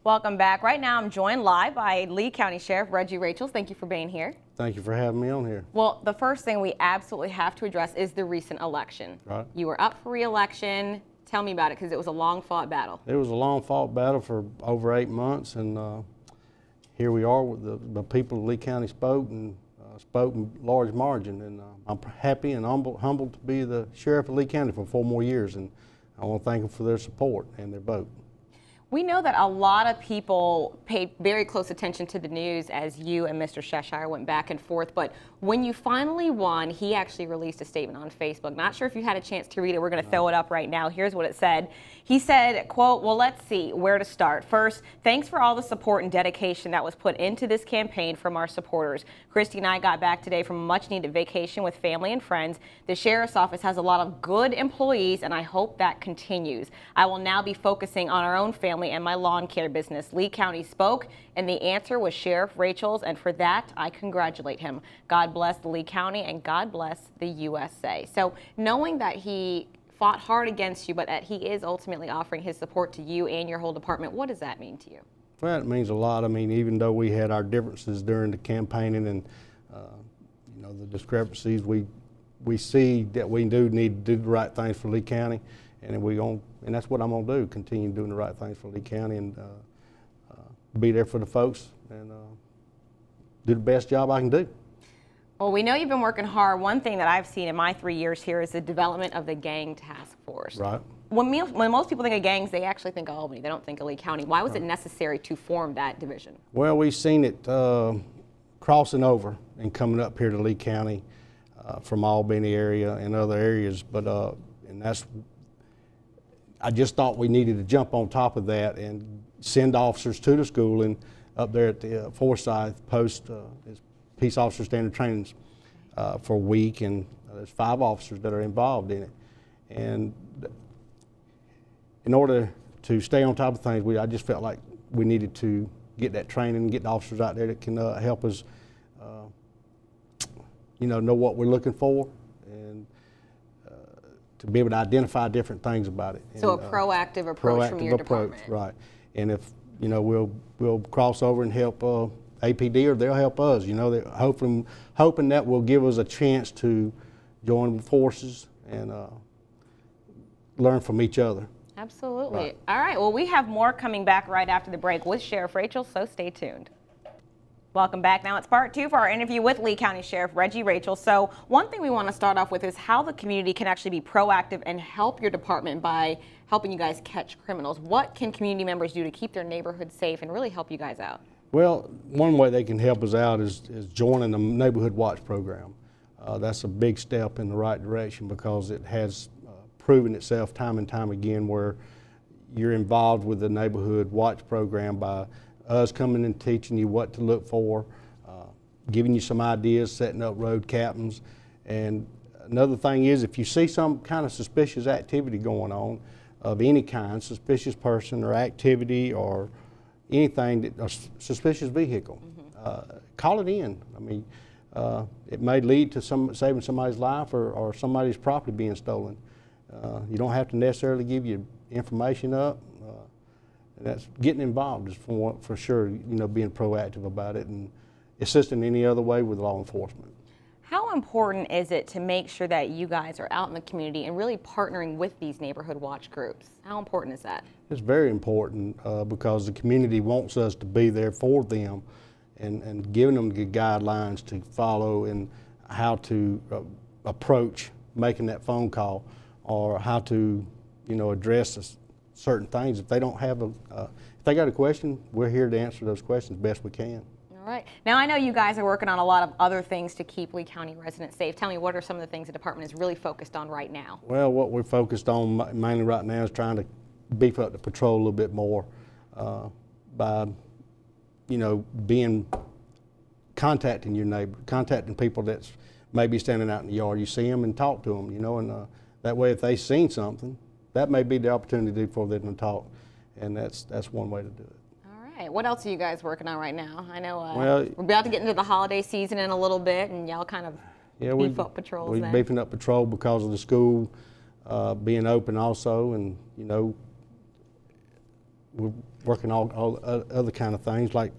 Welcome back. Right now I'm joined live by Lee County Sheriff Reggie Rachals. Thank you for being here. Thank you for having me on here. Well, the first thing we absolutely have to address is the recent election. Right. You were up for re-election. Tell me about it, because it was a long-fought battle. It was a long-fought battle for over 8 months, and here we are. With the people of Lee County spoke in large margin, and I'm happy and humbled to be the sheriff of Lee County for 4 more years, and I want to thank them for their support and their vote. We know that a lot of people paid very close attention to the news as you and Mr. Cheshire went back and forth, but when you finally won, he actually released a statement on Facebook. Not sure if you had a chance to read it. We're going to throw it up right now. Here's what it said. He said, quote, "Well, let's see where to start. First, thanks for all the support and dedication that was put into this campaign from our supporters. Christy and I got back today from a much-needed vacation with family and friends. The Sheriff's Office has a lot of good employees, and I hope that continues. I will now be focusing on our own family and my lawn care business." Lee County spoke, and the answer was Sheriff Rachals, and for that, I congratulate him. God bless the Lee County, and God bless the USA. So knowing that he fought hard against you, but that he is ultimately offering his support to you and your whole department, what does that mean to you? Well, it means a lot. I mean, even though we had our differences during the campaigning and the discrepancies, we see that we do need to do the right things for Lee County, and that's what I'm going to do, continue doing the right things for Lee County, and be there for the folks, and do the best job I can do. Well, we know you've been working hard. One thing that I've seen in my 3 years here is the development of the gang task force. Right. When most people think of gangs, they actually think of Albany. They don't think of Lee County. Why was it necessary to form that division? Well, we've seen it crossing over and coming up here to Lee County from Albany area and other areas, but I just thought we needed to jump on top of that and send officers to the school, and up there at the Forsyth post is Peace Officer Standard Trainings for a week, and there's 5 officers that are involved in it. And in order to stay on top of things, I just felt like we needed to get that training and get the officers out there that can help us know what we're looking for, and to be able to identify different things about it. So a proactive approach from your department. Right. And if we'll cross over and help APD, or they'll help us. They're hoping that will give us a chance to join forces and learn from each other. Absolutely. Right. All right. Well, we have more coming back right after the break with Sheriff Rachals, so stay tuned. Welcome back. Now it's part 2 for our interview with Lee County Sheriff Reggie Rachals. So one thing we want to start off with is how the community can actually be proactive and help your department by helping you guys catch criminals. What can community members do to keep their neighborhood safe and really help you guys out? Well, one way they can help us out is joining the Neighborhood Watch program. That's a big step in the right direction, because it has proven itself time and time again where you're involved with the Neighborhood Watch program by us coming and teaching you what to look for, giving you some ideas, setting up road captains. And another thing is, if you see some kind of suspicious activity going on of any kind, suspicious person or activity or anything, a suspicious vehicle, call it in. I mean, it may lead to saving somebody's life or somebody's property being stolen. You don't have to necessarily give your information up. And that's getting involved, is for sure, being proactive about it and assisting any other way with law enforcement. How important is it to make sure that you guys are out in the community and really partnering with these neighborhood watch groups? How important is that? It's very important because the community wants us to be there for them and giving them the guidelines to follow and how to approach making that phone call, or how to, address certain things. If they don't have if they got a question, we're here to answer those questions best we can. All right. Now, I know you guys are working on a lot of other things to keep Lee County residents safe. Tell me, what are some of the things the department is really focused on right now? Well, what we're focused on mainly right now is trying to beef up the patrol a little bit more by, contacting your neighbor, contacting people that's maybe standing out in the yard. You see them and talk to them, and that way, if they've seen something, that may be the opportunity for them to talk, and that's one way to do it. All right. What else are you guys working on right now? I know we're about to get into the holiday season in a little bit, and y'all kind of beef up patrols. We're beefing up patrol because of the school being open also, and we're working all other kind of things like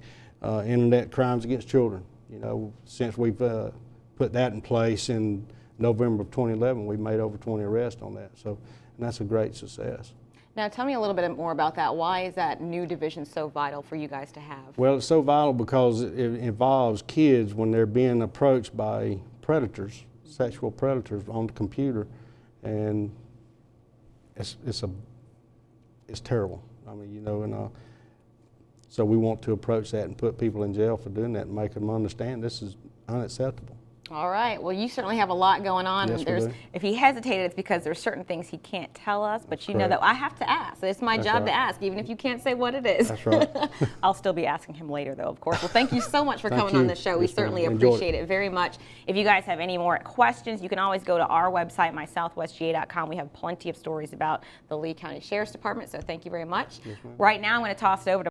internet crimes against children. You know, since we've put that in place in November of 2011, we've made over 20 arrests on that. So, and that's a great success. Now, tell me a little bit more about that. Why is that new division so vital for you guys to have? Well, it's so vital because it involves kids when they're being approached by predators, sexual predators on the computer, and it's terrible. I mean, you know, and so we want to approach that and put people in jail for doing that and make them understand this is unacceptable. All right. Well, you certainly have a lot going on. Yes, we do. If he hesitated, it's because there's certain things he can't tell us, but you know that I have to ask. It's my job to ask, even if you can't say what it is. That's right. I'll still be asking him later, though, of course. Well, thank you so much for coming on the show. We certainly Enjoyed appreciate it very much. If you guys have any more questions, you can always go to our website, mysouthwestga.com. We have plenty of stories about the Lee County Sheriff's Department, so thank you very much. Yes, ma'am. Right now, I'm going to toss it over to